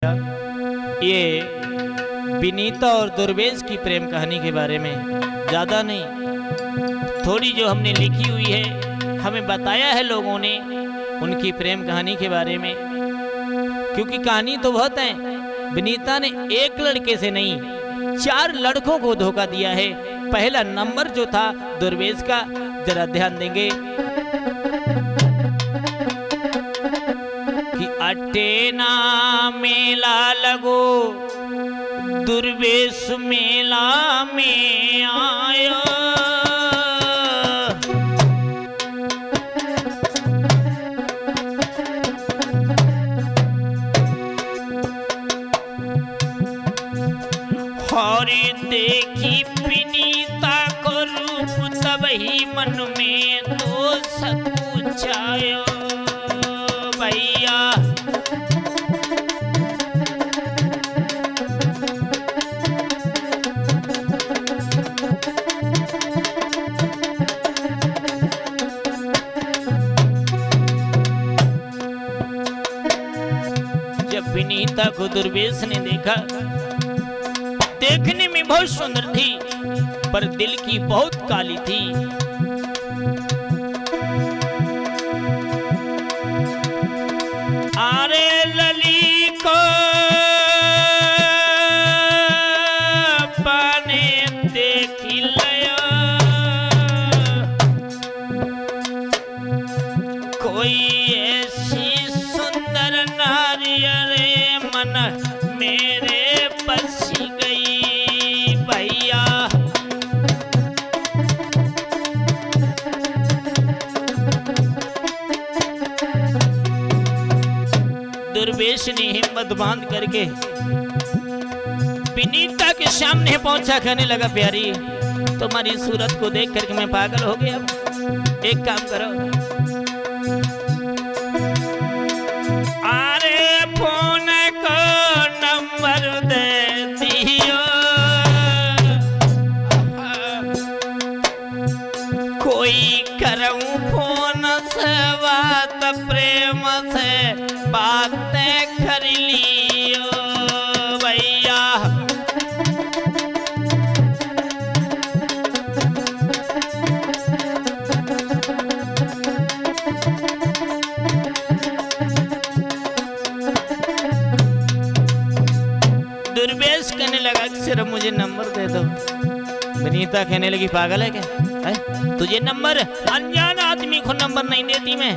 ये विनीता और दुर्वेश की प्रेम कहानी के बारे में ज़्यादा नहीं, थोड़ी जो हमने लिखी हुई है, हमें बताया है लोगों ने उनकी प्रेम कहानी के बारे में। क्योंकि कहानी तो बहुत है। विनीता ने एक लड़के से नहीं 4 लड़कों को धोखा दिया है। पहला नंबर जो था दुर्वेश का, जरा ध्यान देंगे कि अटेना मेला लगो दुर्वेश मेला में आया, हौरी देखी विनीता को रूप तबही मन में तो सकुचायो भैया। जब विनीता को दुर्वेश ने देखा, देखने में बहुत सुंदर थी पर दिल की बहुत काली थी। आरे लली को पाने देखी लया, कोई ऐसी सुंदर नारी रे मन मेरे बसी गई भैया। दुर्वेश ने हिम्मत बांध करके विनीता के सामने पहुंचा, कहने लगा प्यारी तुम्हारी सूरत को देख करके मैं पागल हो गया। एक काम करो, अरे फोन को नंबर दे दियो, कोई करूं फोन से बात, प्रेम से बातें कर लियो भैया। दुर्वेश कहने लगा सिर्फ मुझे नंबर दे दो। विनीता कहने लगी पागल है क्या है? तुझे नंबर, अनजान आदमी को नंबर नहीं देती मैं।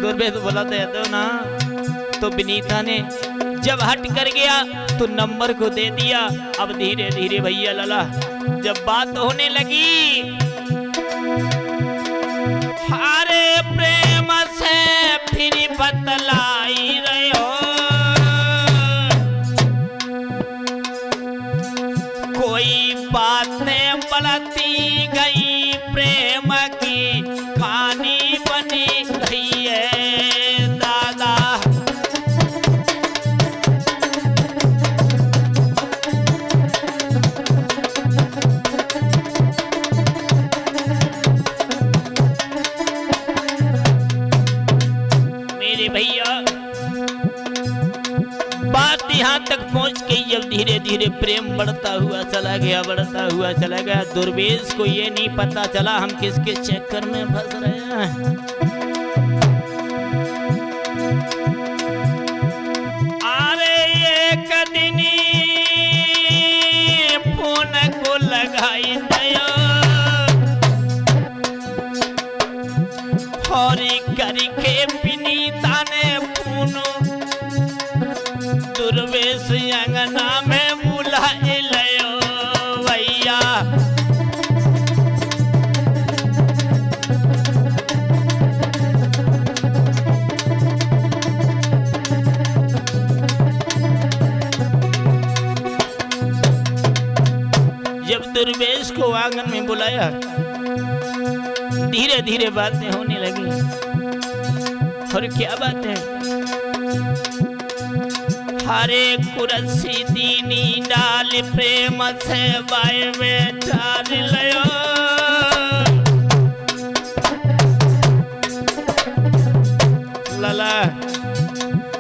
दुर्वेश बोला दे दो ना। तो विनीता ने जब हट कर गया तो नंबर को दे दिया। अब धीरे धीरे भैया लला जब बात होने लगी, हारे प्रेम से फिर बतलाई रहे हो, कोई बातें बढ़ती गई, प्रेम की कहानी बनी गई है दादा। मेरे भैया बात यहाँ तक पहुँच गई। जब धीरे धीरे प्रेम बढ़ता हुआ चला गया, बढ़ता हुआ चला गया। दुर्वेश को ये नहीं पता चला हम किसके चक्कर में फंस रहे हैं। अरे एक दिन फोन को लगाई दया, हौरी करके विनीता ने फोन दुर्वेश अंगना में बुला लियो भैया। जब दुर्वेश को आंगन में बुलाया, धीरे धीरे बातें होने लगी। और क्या बात है? हरे कुरसी दीनी डाल प्रेम से बाय में डाल लियो, लला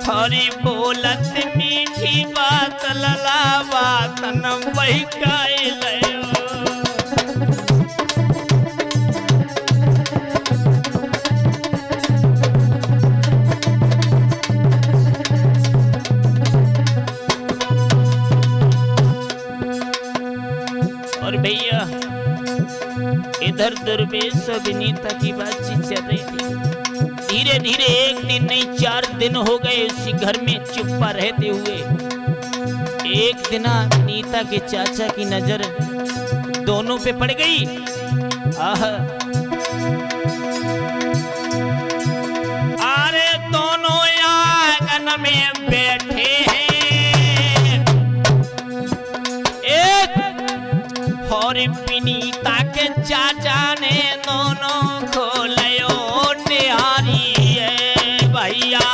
हरी बोलत मीठी बाधन बहिकाई लयो। और भैया इधर दुर्वेश और विनीता की बातचीत चल रही थी। धीरे धीरे एक दिन नहीं 4 दिन हो गए उसी घर में चुप्पा रहते हुए। एक दिन विनीता के चाचा की नजर दोनों पे पड़ गई। अरे दोनों आंगन में बैठे हैं, एक और विनीता के चाचा ने दोनों खोलयो निहारी है भैया।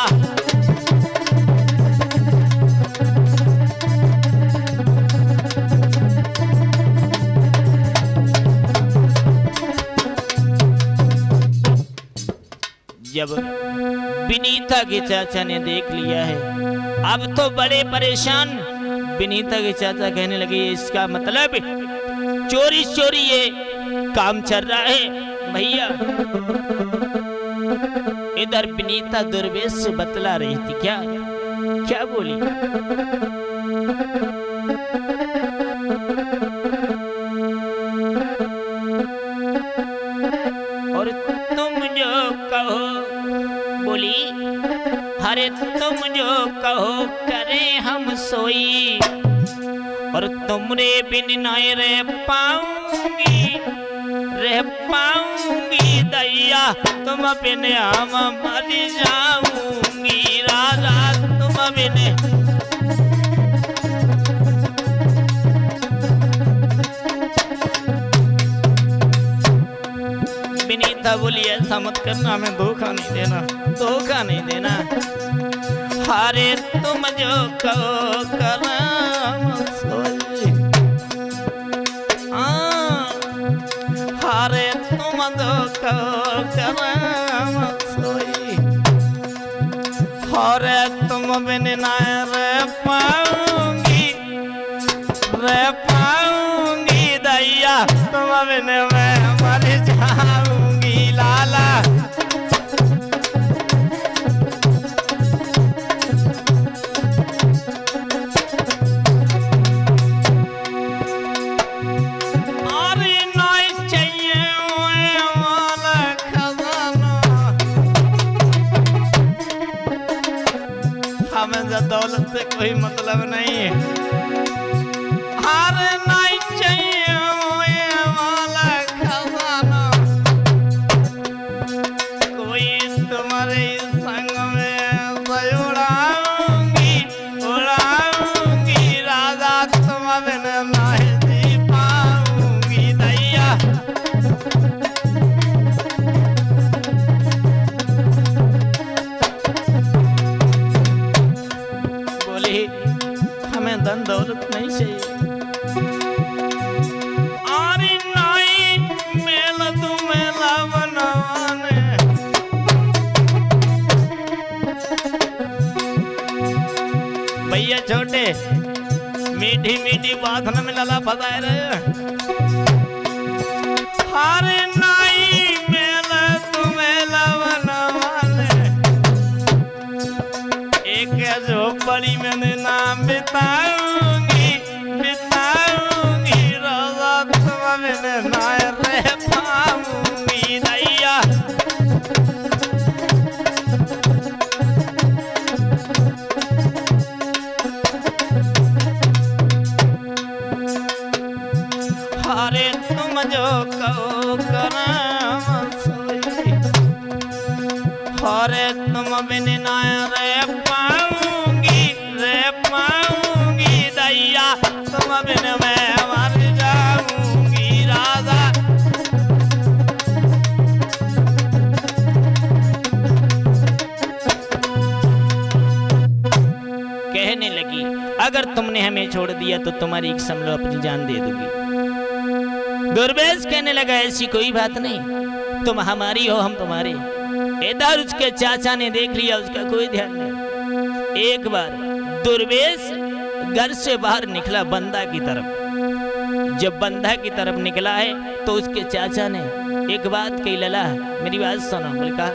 जब विनीता के चाचा ने देख लिया है, अब तो बड़े परेशान। विनीता के चाचा कहने लगे इसका मतलब चोरी चोरी ये काम चल रहा है भैया। इधर विनीता दुर्वेश से बतला रही थी। क्या क्या बोली? और तुम जो कहो, बोली अरे तुम जो कहो करे हम सोई, और तुमरे बिन नहीं रह पाऊंगी दैया, तुम बिन हम मर जाऊंगी राजा, तुम बिन। विनीता बोली ऐसा मत करना, हमें धोखा नहीं देना, धोखा नहीं देना। अरे तुम जो कहो करम सोई, अरे तुम जो कहो करम सोई, अरे तुम बिन ना रह पाऊंगी दैया, तुम बिन मैं मर जाऊंगी लाला। दौलत से कोई मतलब नहीं है, हार नहीं चाहिए वाला खजाना, कोई तुम्हारे संग में उड़ाऊंगी राजा, तुम बिन नहीं जी पाऊंगी दैया। हमें धन दौलत नहीं चाहिए, अरे नहीं मेल मेला बनवाने, भैया छोटे मीठी मीठी बात न मिला फसाए रहे। अरे नहीं मेल मेला बनवाने, एक झोपड़ी में नाम बिताऊंगी राजा, तुम बिन ना रह पाऊंगी दैया। अरे तुम जो कहो करम सोई, अरे तुम बिन ना रह पाऊंगी दैया, तुम बिन मैं मर जाऊंगी राजा। कहने लगी अगर तुमने हमें छोड़ दिया तो तुम्हारी एक समलो अपनी जान दे दूंगी। दुर्वेश कहने लगा ऐसी कोई बात नहीं, तुम हमारी हो हम तुम्हारे। इधर उसके चाचा ने देख लिया, उसका कोई ध्यान नहीं। एक बार दुर्वेश घर से बाहर निकला बंदा की तरफ। जब बंदा की तरफ निकला है तो उसके चाचा ने एक बात कही, लला मेरी बात सुनो। बोले कहा,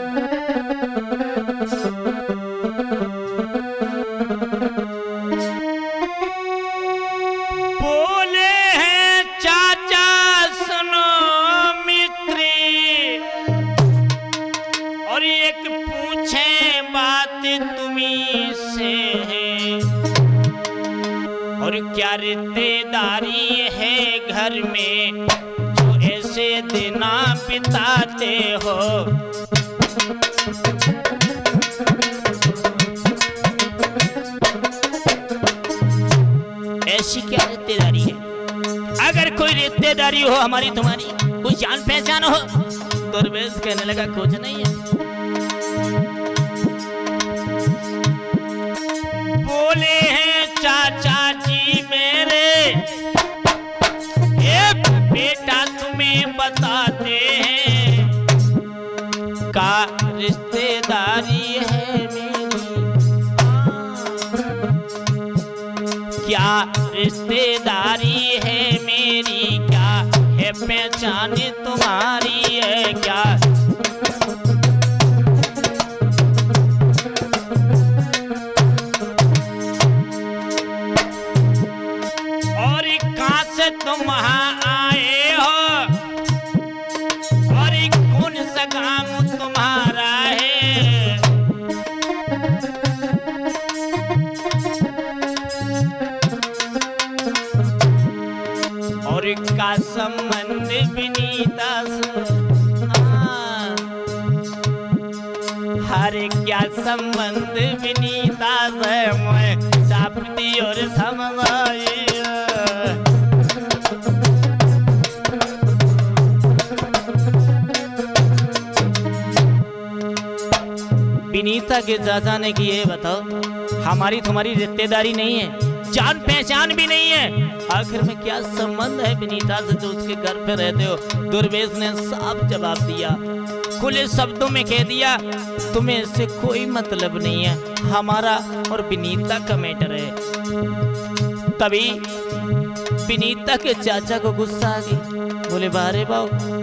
बोले हैं चाचा सुनो मित्री, और एक पूछे बात तुम्हीं से है, और क्या रिश्तेदारी है घर में जो ऐसे दिना बिताते हो। ऐसी क्या रिश्तेदारी है? अगर कोई रिश्तेदारी हो हमारी तुम्हारी, कुछ जान पहचान हो। दुर्वेश कहने लगा, कुछ नहीं है। बोले हैं चाचा जी मेरे, एक बेटा तुम्हें बताते हैं, का रिश्तेदारी है मेरी, क्या रिश्तेदारी है मेरी, क्या है पहचान तुम्हारी है क्या। और कहां से तुम वहां आए हो, और कौन सा काम तुम्हारा है। और का संबंध विनीता से, हर क्या संबंध विनीता से, मैं सापती और समझाई। विनीता के चाचा ने कि ये बताओ, हमारी तुम्हारी रिश्तेदारी नहीं है, जान पहचान भी नहीं है, आखिर में क्या संबंध है विनीता से जो उसके घर पे रहते हो। दुर्वेश ने साफ जवाब दिया, खुले शब्दों में कह दिया, तुम्हें इससे कोई मतलब नहीं है, हमारा और विनीता का मैटर है। तभी विनीता के चाचा को गुस्सा आ गई, बोले बारे बाबू,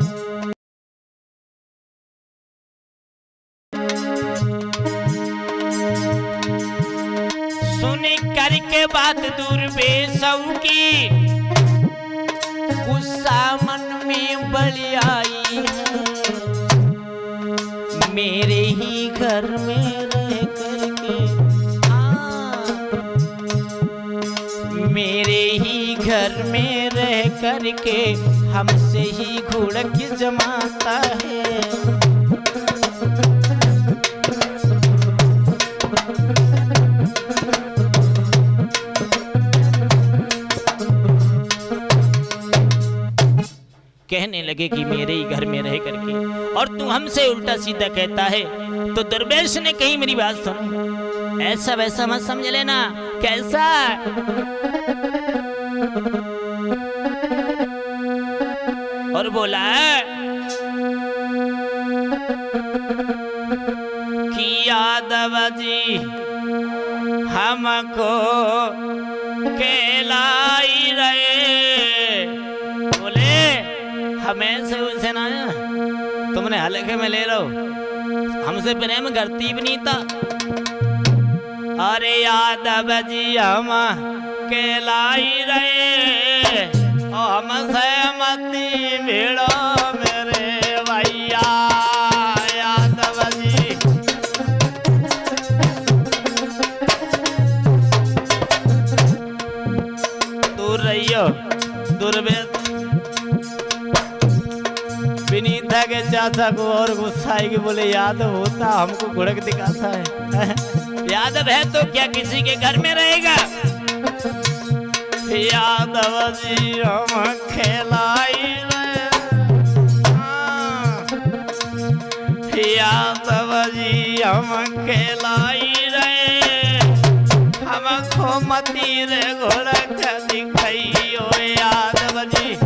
सुने करके बात दुर्वेश की, गुस्सा मन में बड़ी आई है। मेरे ही घर में रह करके, मेरे ही घर में रह करके हमसे ही घुड़क जमाता है। कहने लगे कि मेरे ही घर में रह करके, और तू हमसे उल्टा सीधा कहता है। तो दुर्वेश ने कही, मेरी बात सुन, ऐसा वैसा मत समझ लेना। कैसा? और बोला कि यादव जी हमको कहलाई रहे। बोले हमें से उसे ना तुमने हल्के में ले लो, हमसे प्रेम करती विनीता। अरे यादव जी हम कहलाई रहे, और हमसे मती भिड़ो मेरे भैया यादव जी। दूर रहियो दुर्वेश। विनीता के चाचा को और गुस्सा आएगी, बोले यादव होता हमको घुड़क दिखाता है, यादव है तो क्या किसी के घर में रहेगा। यादव जी हम खेलाई रहे, यादव जी हम खेलाई रहे, हमको मती रे घुड़क दिखाइयो यादव जी।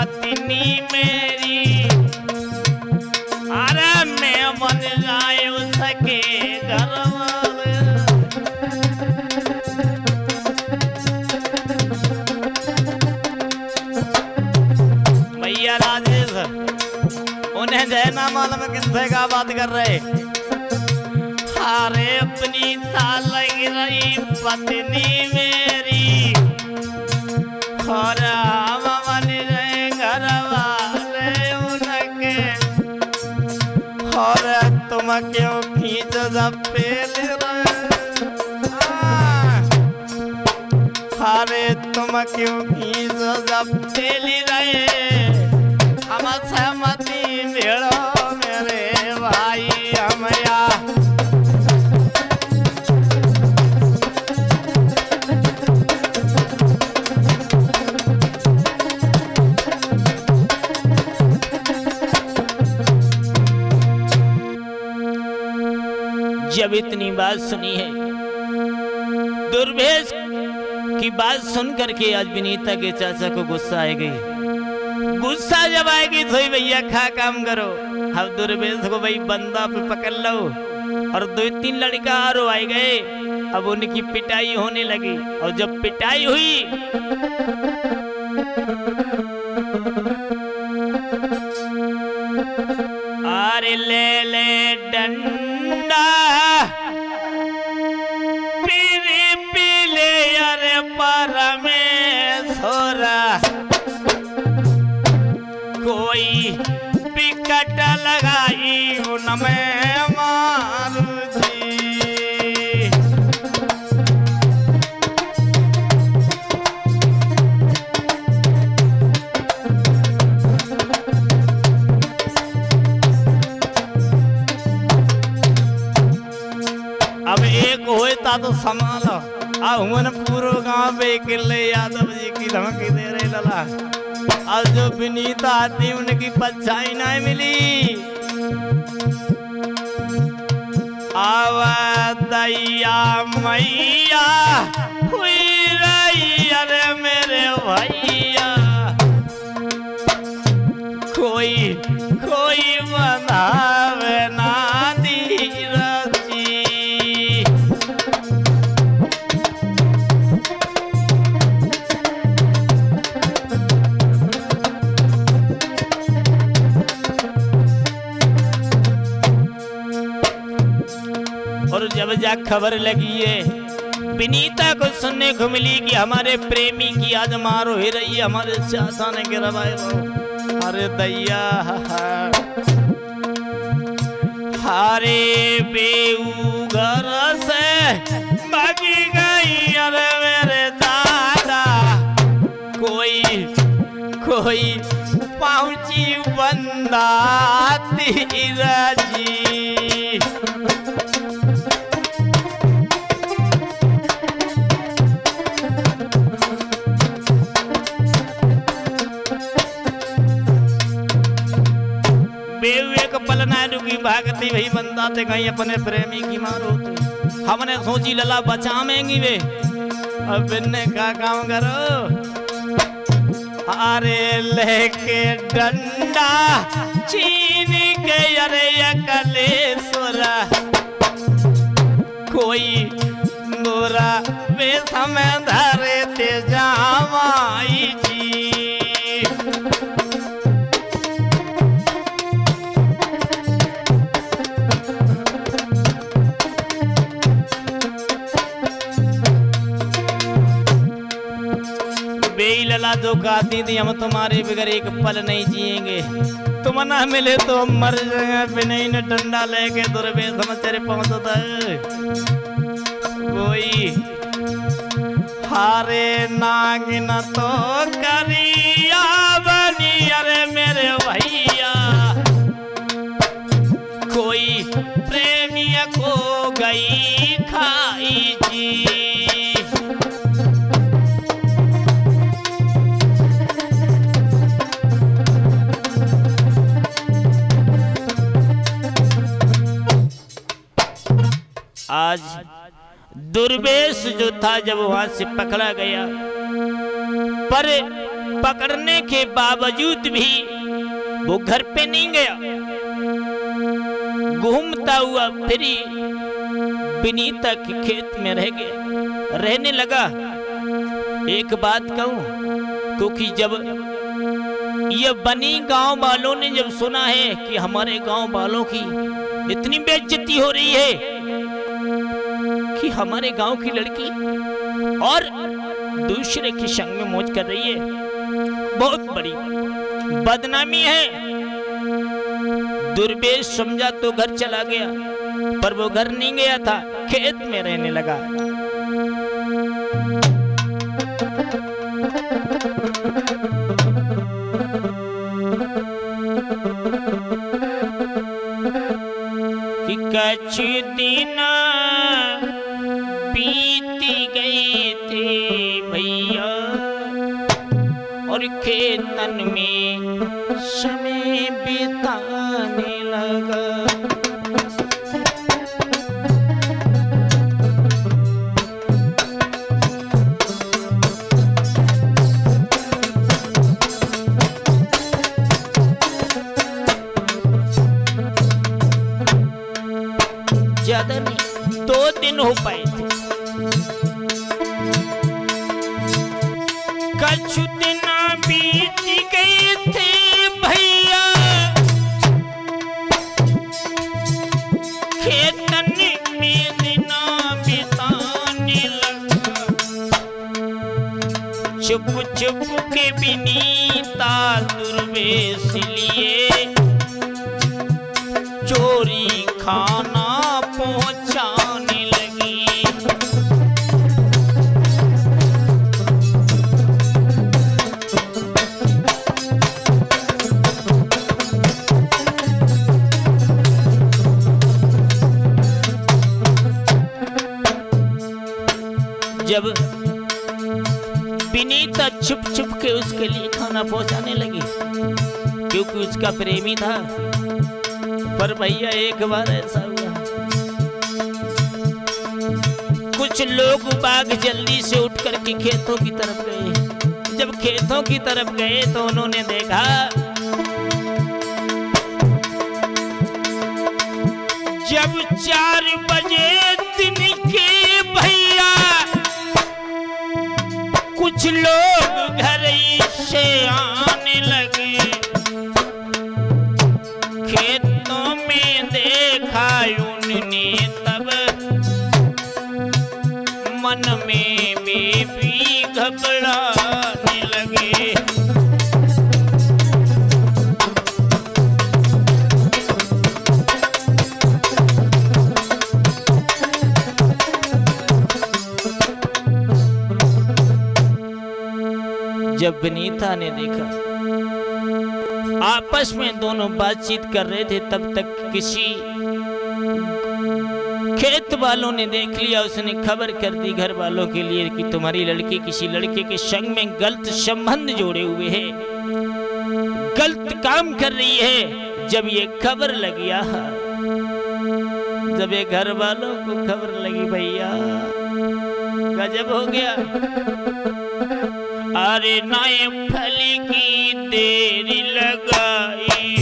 पत्नी मेरी, अरे मैं बन जाए उसके घर वाले। भैया राजेश, उन्हें जैना मालूम किससे का बात कर रहे। अरे अपनी लग रही पत्नी मेरी, और हम बन रहे घर वाले उनके, और तुम क्यों खींच पेल रहे। अरे तुम क्यों खींच पेल रहे, हम सहमति भेड़ो मेरे भाई हम या। जब इतनी बात सुनी है, दुर्वेश की बात सुन करके आज विनीता के चाचा को गुस्सा आ गई। गुस्सा जब आएगी तो भैया खा काम करो। अब दुर्वेश को भाई बंदा पे पकड़ लो, और 2-3 लड़का और आए गए। अब उनकी पिटाई होने लगी, और जब पिटाई हुई अरे ले ले डंडा पीरी पीले अरे परमेश्वरा, कोई विकट लगाई उनमें मारू जी। अब एक होता तो संभालो, अब पूरा गांव पे किले यादव जी की धमकी दे रहे लला। और जो विनीता आती उनकी परछाई नहीं मिली। दैया मैया हुई रही अरे मेरे भैया, कोई कोई बनावे ना धीरजी। और जब जा खबर लगी है विनीता को सुनने को मिली कि हमारे प्रेमी की आज मारो ही रही है, हमारे चाचा ने गिरवाए। अरे दैया हारे बेऊ घर से भागी गई अरे मेरे दादा, कोई कोई पहुंची बंदा तीरा जी। की भागती वही बंदा थे कहीं अपने प्रेमी की मार होते। हमने सोची लला बचावेंगी वे, अब इनने का काम करो। अरे लेके डंडा चीन के अरे कलेश्वरा, कोई गोरा वे समय धरे ते जावाई जी। लला जो कहती थी हम तुम्हारे बगैर एक पल नहीं जिएंगे, तुम ना मिले तो हम मर जाएंगे। बिना न डंडा लेके दुर्वेश समाचार पहुंचता है। कोई हारे नागिन तो करिया बनी अरे मेरे भैया, कोई प्रेमी को गई खाई जी। आज दुर्वेश जो था जब वहां से पकड़ा गया, पर पकड़ने के बावजूद भी वो घर पे नहीं गया, घूमता हुआ फिर विनीता के खेत में रह गया, रहने लगा। एक बात कहूं, क्योंकि जब ये बनी गांव वालों ने जब सुना है कि हमारे गांव वालों की इतनी बेइज्जती हो रही है कि हमारे गांव की लड़की और दूसरे के संग में मौज कर रही है, बहुत बड़ी बदनामी है। दुर्वेश समझा तो घर चला गया, पर वो घर नहीं गया था, खेत में रहने लगा। कि कुछ दिन बीत गए थे भैया और खेतन में समय बिताने लगा। ज्यादा नहीं, 2 दिन हो पाए थे। कुछ दिन बीत गए थे भैया खेतन में दिना बिताने लगा। चुप चुप के विनीता दुर्वेश लिए चोरी खाना पहुंचाने लगी। जब विनीता छुप छुप के उसके लिए खाना पहुंचाने लगी, क्योंकि उसका प्रेमी था। पर भैया एक बार ऐसा हुआ, कुछ लोग बाग जल्दी से उठ करके खेतों की तरफ गए। जब खेतों की तरफ गए तो उन्होंने देखा जब 4 बजे दिन के भैया कुछ लोग घर से आने लगे। खेतों में देखा उन्होंने तब मन में भी घबराने लगे। जब विनीता ने देखा, आपस में दोनों बातचीत कर रहे थे, तब तक किसी खेत वालों ने देख लिया। उसने खबर कर दी घर वालों के लिए कि तुम्हारी लड़की किसी लड़के के संग में गलत संबंध जोड़े हुए है, गलत काम कर रही है। जब ये खबर लगी, जब ये घर वालों को खबर लगी, भैया गजब हो गया। अरे नाए फल की देरी लगाई,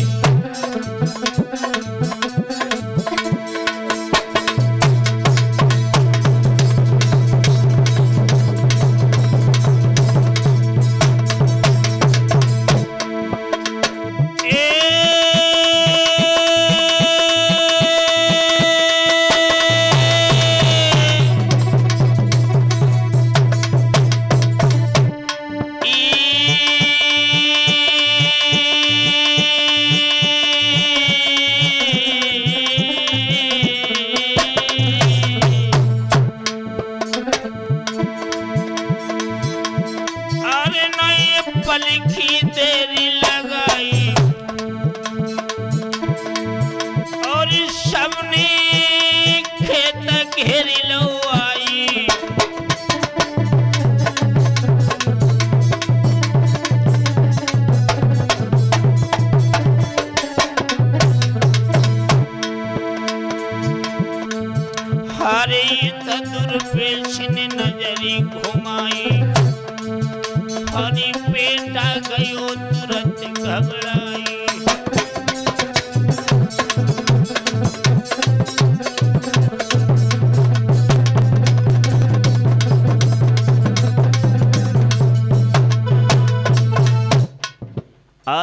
की देरी लगाई और सबने खेत घेरी लो आई। हरे दुर्वेश ने नजरी घुमाई, हरी बेटा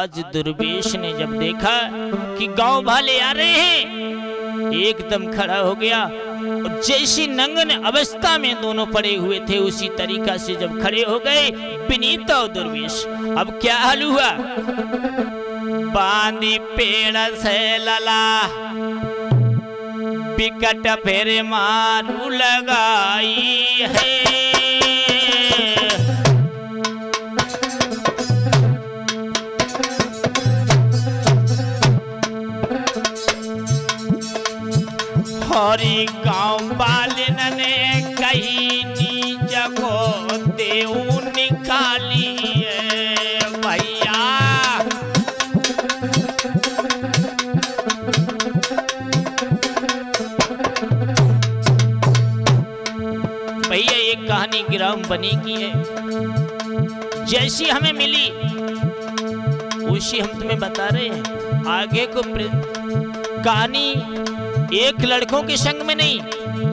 आज दुर्वेश ने जब देखा कि गांव वाले आ रहे हैं, एकदम खड़ा हो गया और जैसी नंगन अवस्था में दोनों पड़े हुए थे उसी तरीका से जब खड़े हो गए विनीता और दुर्वेश। अब क्या हाल हुआ? बांधी पेड़ से लला बिकट फेरे मारू लगाई है। हरी गांव वाले ने कहीं नीच को देव निकाली है भैया। भैया एक कहानी ग्राम बनी की है, जैसी हमें मिली उसी हम तुम्हें बता रहे हैं। आगे को कहानी एक लड़कों के संग में नहीं,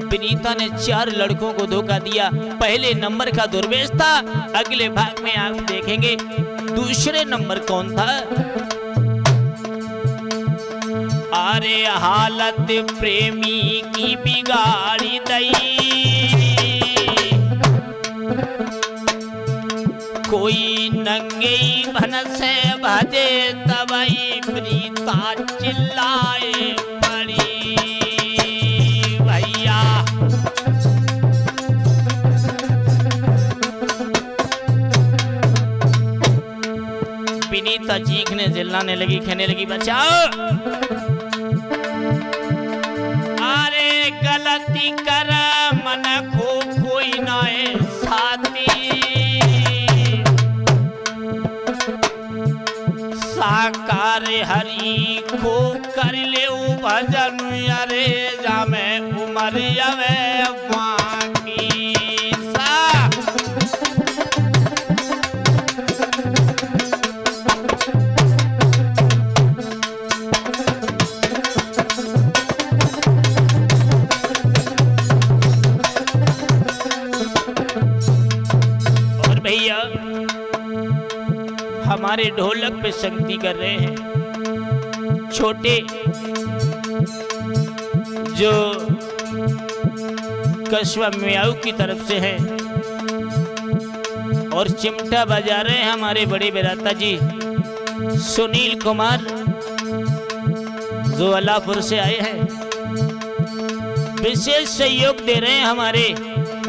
विनीता ने 4 लड़कों को धोखा दिया। पहले नंबर का दुर्वेश था, अगले भाग में आप देखेंगे दूसरे नंबर कौन था। अरे हालत प्रेमी की बिगाड़ी दई, कोई नंगे भन से भजे तबई प्रीता चिल्लाए पड़ी भैया। विनीता चीखने चिल्लाने लगी, कहने लगी बचाओ। अरे गलती कर मन को कोई ना साथी, साकार हरि को कर ले भजन। अरे जामे उमर जावे बाकी सा। और भैया हमारे ढोलक पे संगति कर रहे हैं छोटे जो कस्बा मियाऊ की तरफ से हैं, और चिमटा बजा रहे हैं हमारे बड़े बिराता जी सुनील कुमार जो अल्लाहपुर से आए हैं। विशेष सहयोग दे रहे हैं हमारे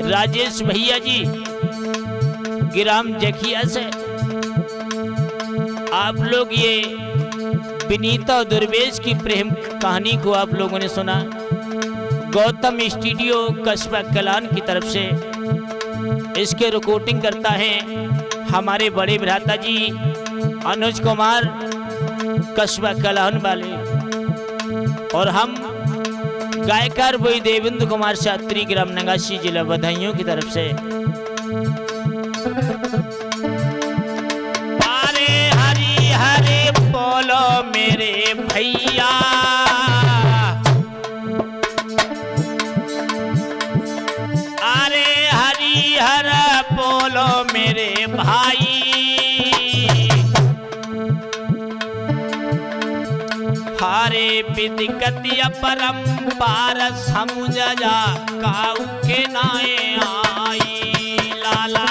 राजेश भैया जी ग्राम जखिया से। आप लोग ये विनीता और दुर्वेश की प्रेम कहानी को आप लोगों ने सुना। गौतम स्टूडियो कस्बा कलान की तरफ से इसके रिकॉर्डिंग करता है हमारे बड़े भ्राता जी अनुज कुमार कस्बा कलान वाले, और हम गायकार बोई देवेंद्र कुमार शास्त्री ग्राम नगासी जिला बधाइयों की तरफ से। अरे हरी हरे बोलो मेरे भैया, अरे हरी हर बोलो मेरे भाई। हारे विदिकतिया परंपार समझ जा काऊ के नाए आई लाला।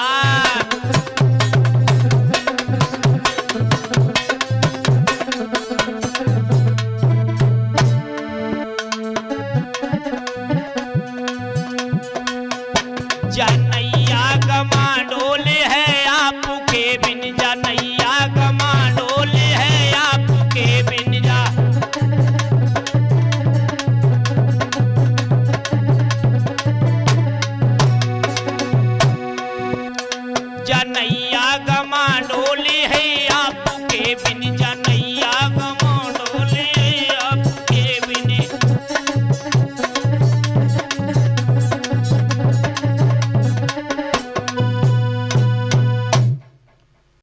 जान